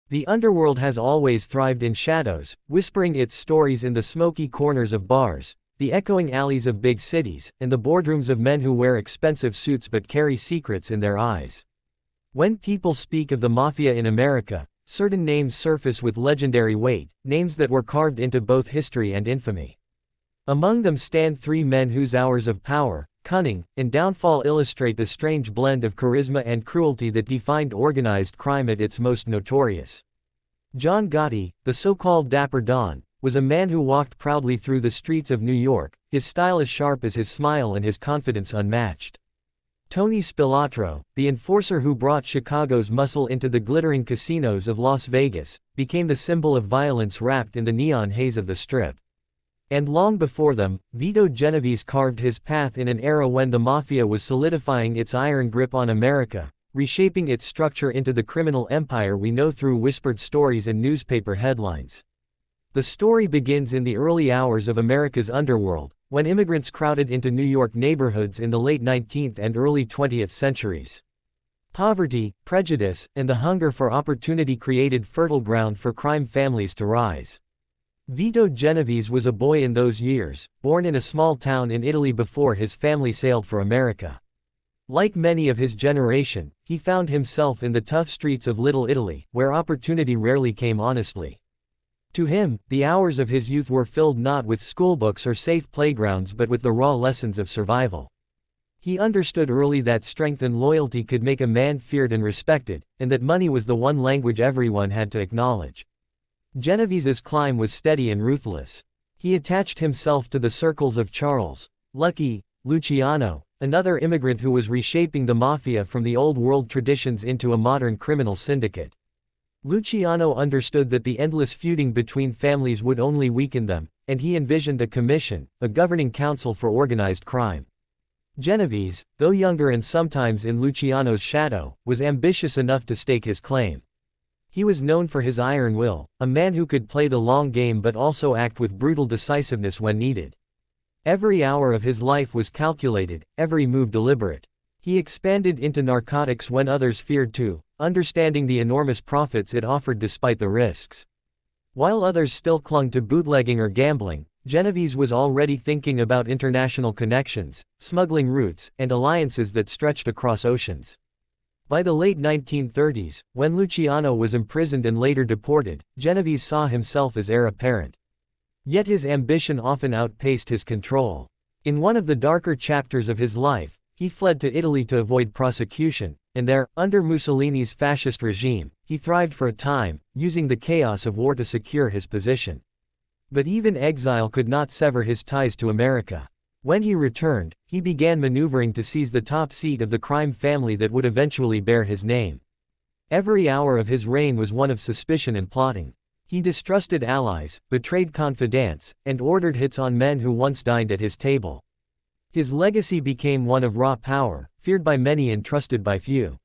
The underworld has always thrived in shadows, whispering its stories in the smoky corners of bars, the echoing alleys of big cities, and the boardrooms of men who wear expensive suits but carry secrets in their eyes. When people speak of the Mafia in America, certain names surface with legendary weight, names that were carved into both history and infamy. Among them stand three men whose hours of power, cunning, and downfall illustrate the strange blend of charisma and cruelty that defined organized crime at its most notorious. John Gotti, the so-called Dapper Don, was a man who walked proudly through the streets of New York, his style as sharp as his smile and his confidence unmatched. Tony Spilotro, the enforcer who brought Chicago's muscle into the glittering casinos of Las Vegas, became the symbol of violence wrapped in the neon haze of the Strip. And long before them, Vito Genovese carved his path in an era when the Mafia was solidifying its iron grip on America, reshaping its structure into the criminal empire we know through whispered stories and newspaper headlines. The story begins in the early hours of America's underworld, when immigrants crowded into New York neighborhoods in the late 19th and early 20th centuries. Poverty, prejudice, and the hunger for opportunity created fertile ground for crime families to rise. Vito Genovese was a boy in those years, born in a small town in Italy before his family sailed for America. Like many of his generation, he found himself in the tough streets of Little Italy, where opportunity rarely came honestly. To him, the hours of his youth were filled not with schoolbooks or safe playgrounds but with the raw lessons of survival. He understood early that strength and loyalty could make a man feared and respected, and that money was the one language everyone had to acknowledge. Genovese's climb was steady and ruthless. He attached himself to the circles of Charles, Lucky, Luciano, another immigrant who was reshaping the Mafia from the old world traditions into a modern criminal syndicate. Luciano understood that the endless feuding between families would only weaken them, and he envisioned a commission, a governing council for organized crime. Genovese, though younger and sometimes in Luciano's shadow, was ambitious enough to stake his claim. He was known for his iron will, a man who could play the long game but also act with brutal decisiveness when needed. Every hour of his life was calculated, every move deliberate. He expanded into narcotics when others feared to, understanding the enormous profits it offered despite the risks. While others still clung to bootlegging or gambling, Genovese was already thinking about international connections, smuggling routes, and alliances that stretched across oceans. By the late 1930s, when Luciano was imprisoned and later deported, Genovese saw himself as heir apparent. Yet his ambition often outpaced his control. In one of the darker chapters of his life, he fled to Italy to avoid prosecution, and there, under Mussolini's fascist regime, he thrived for a time, using the chaos of war to secure his position. But even exile could not sever his ties to America. When he returned, he began maneuvering to seize the top seat of the crime family that would eventually bear his name. Every hour of his reign was one of suspicion and plotting. He distrusted allies, betrayed confidants, and ordered hits on men who once dined at his table. His legacy became one of raw power, feared by many and trusted by few.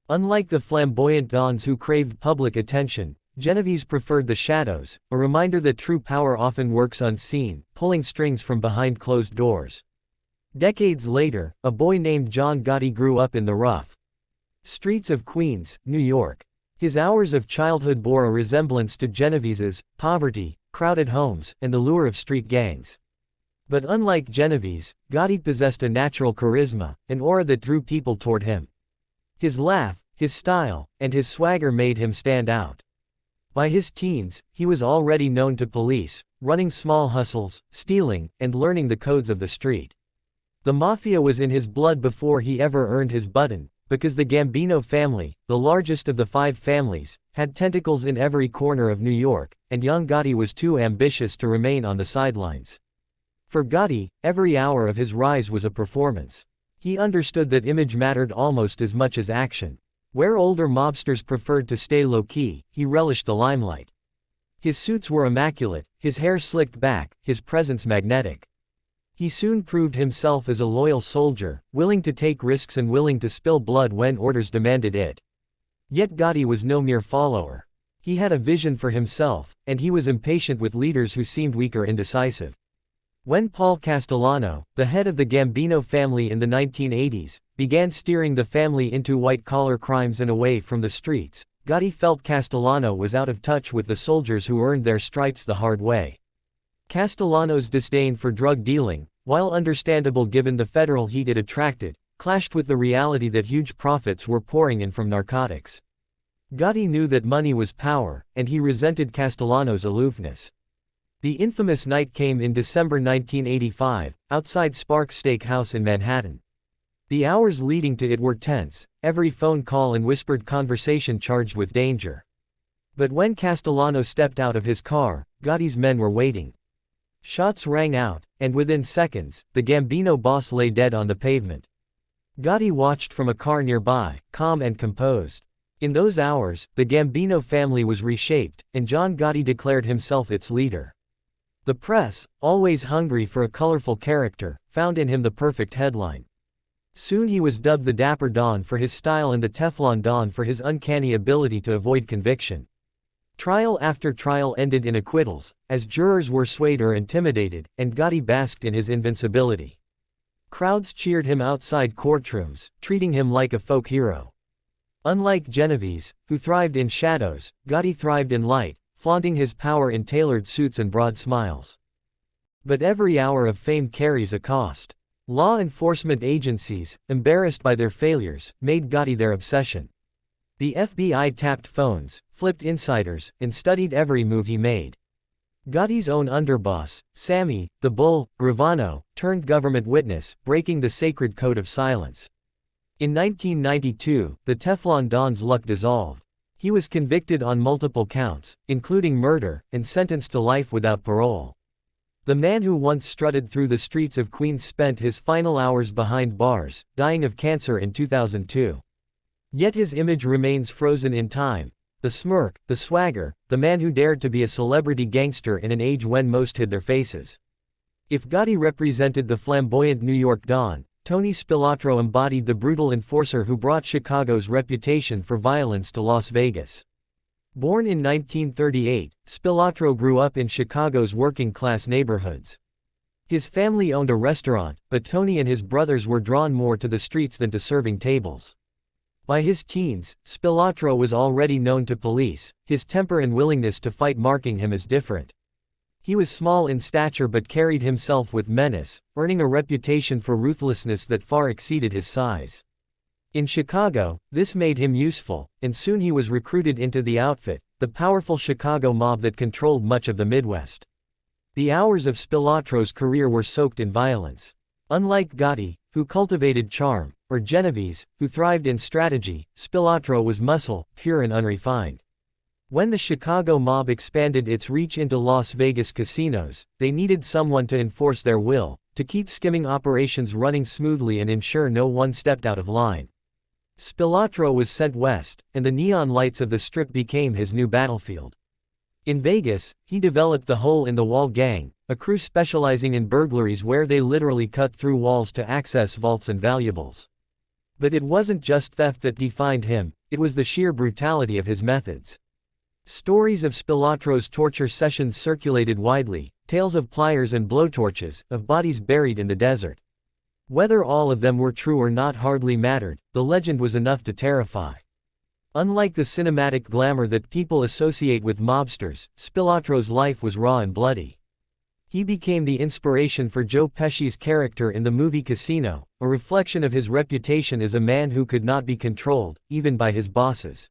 Unlike the flamboyant dons who craved public attention, Genovese preferred the shadows, a reminder that true power often works unseen, pulling strings from behind closed doors. Decades later, a boy named John Gotti grew up in the rough streets of Queens, New York. His hours of childhood bore a resemblance to Genovese's: poverty, crowded homes, and the lure of street gangs. But unlike Genovese, Gotti possessed a natural charisma, an aura that drew people toward him. His laugh, his style, and his swagger made him stand out. By his teens, he was already known to police, running small hustles, stealing, and learning the codes of the street. The Mafia was in his blood before he ever earned his button, because the Gambino family, the largest of the 5 families, had tentacles in every corner of New York, and young Gotti was too ambitious to remain on the sidelines. For Gotti, every hour of his rise was a performance. He understood that image mattered almost as much as action. Where older mobsters preferred to stay low-key, he relished the limelight. His suits were immaculate, his hair slicked back, his presence magnetic. He soon proved himself as a loyal soldier, willing to take risks and willing to spill blood when orders demanded it. Yet Gotti was no mere follower. He had a vision for himself, and he was impatient with leaders who seemed weak or indecisive. When Paul Castellano, the head of the Gambino family in the 1980s, began steering the family into white-collar crimes and away from the streets, Gotti felt Castellano was out of touch with the soldiers who earned their stripes the hard way. Castellano's disdain for drug dealing, while understandable given the federal heat it attracted, clashed with the reality that huge profits were pouring in from narcotics. Gotti knew that money was power, and he resented Castellano's aloofness. The infamous night came in December 1985, outside Sparks Steakhouse in Manhattan. The hours leading to it were tense, every phone call and whispered conversation charged with danger. But when Castellano stepped out of his car, Gotti's men were waiting. Shots rang out, and within seconds, the Gambino boss lay dead on the pavement. Gotti watched from a car nearby, calm and composed. In those hours, the Gambino family was reshaped, and John Gotti declared himself its leader. The press, always hungry for a colorful character, found in him the perfect headline. Soon he was dubbed the Dapper Don for his style and the Teflon Don for his uncanny ability to avoid conviction. Trial after trial ended in acquittals, as jurors were swayed or intimidated, and Gotti basked in his invincibility. Crowds cheered him outside courtrooms, treating him like a folk hero. Unlike Genovese, who thrived in shadows, Gotti thrived in light, flaunting his power in tailored suits and broad smiles. But every hour of fame carries a cost. Law enforcement agencies, embarrassed by their failures, made Gotti their obsession. The FBI tapped phones, flipped insiders, and studied every move he made. Gotti's own underboss, Sammy, the Bull, Gravano, turned government witness, breaking the sacred code of silence. In 1992, the Teflon Don's luck dissolved. He was convicted on multiple counts, including murder, and sentenced to life without parole. The man who once strutted through the streets of Queens spent his final hours behind bars, dying of cancer in 2002. Yet his image remains frozen in time. The smirk, the swagger, the man who dared to be a celebrity gangster in an age when most hid their faces. If Gotti represented the flamboyant New York Don, Tony Spilotro embodied the brutal enforcer who brought Chicago's reputation for violence to Las Vegas. Born in 1938, Spilotro grew up in Chicago's working-class neighborhoods. His family owned a restaurant, but Tony and his brothers were drawn more to the streets than to serving tables. By his teens, Spilotro was already known to police, his temper and willingness to fight marking him as different. He was small in stature but carried himself with menace, earning a reputation for ruthlessness that far exceeded his size. In Chicago, this made him useful, and soon he was recruited into the outfit, the powerful Chicago mob that controlled much of the Midwest. The hours of Spilotro's career were soaked in violence. Unlike Gotti, who cultivated charm, or Genovese, who thrived in strategy, Spilotro was muscle, pure and unrefined. When the Chicago mob expanded its reach into Las Vegas casinos, they needed someone to enforce their will, to keep skimming operations running smoothly and ensure no one stepped out of line. Spilotro was sent west, and the neon lights of the Strip became his new battlefield. In Vegas, he developed the Hole-in-the-Wall Gang, a crew specializing in burglaries where they literally cut through walls to access vaults and valuables. But it wasn't just theft that defined him, it was the sheer brutality of his methods. Stories of Spilotro's torture sessions circulated widely, tales of pliers and blowtorches, of bodies buried in the desert. Whether all of them were true or not hardly mattered, the legend was enough to terrify. Unlike the cinematic glamour that people associate with mobsters, Spilotro's life was raw and bloody. He became the inspiration for Joe Pesci's character in the movie Casino, a reflection of his reputation as a man who could not be controlled, even by his bosses.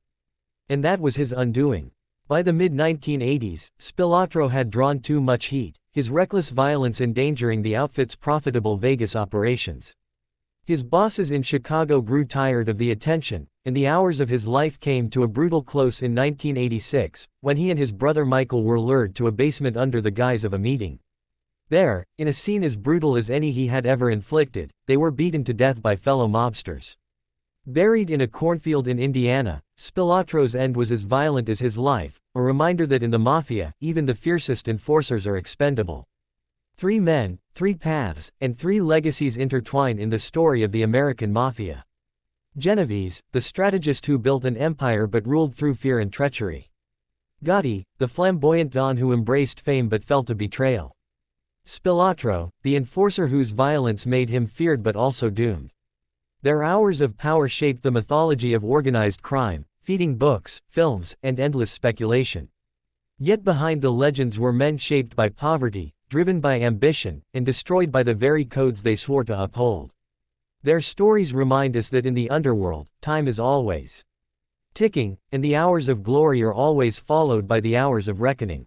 And that was his undoing. By the mid-1980s, Spilotro had drawn too much heat, his reckless violence endangering the outfit's profitable Vegas operations. His bosses in Chicago grew tired of the attention, and the hours of his life came to a brutal close in 1986, when he and his brother Michael were lured to a basement under the guise of a meeting. There, in a scene as brutal as any he had ever inflicted, they were beaten to death by fellow mobsters. Buried in a cornfield in Indiana, Spilotro's end was as violent as his life, a reminder that in the Mafia, even the fiercest enforcers are expendable. 3 men, 3 paths, and 3 legacies intertwine in the story of the American Mafia. Genovese, the strategist who built an empire but ruled through fear and treachery. Gotti, the flamboyant Don who embraced fame but fell to betrayal. Spilotro, the enforcer whose violence made him feared but also doomed. Their hours of power shaped the mythology of organized crime, feeding books, films, and endless speculation. Yet behind the legends were men shaped by poverty, driven by ambition, and destroyed by the very codes they swore to uphold. Their stories remind us that in the underworld, time is always ticking, and the hours of glory are always followed by the hours of reckoning.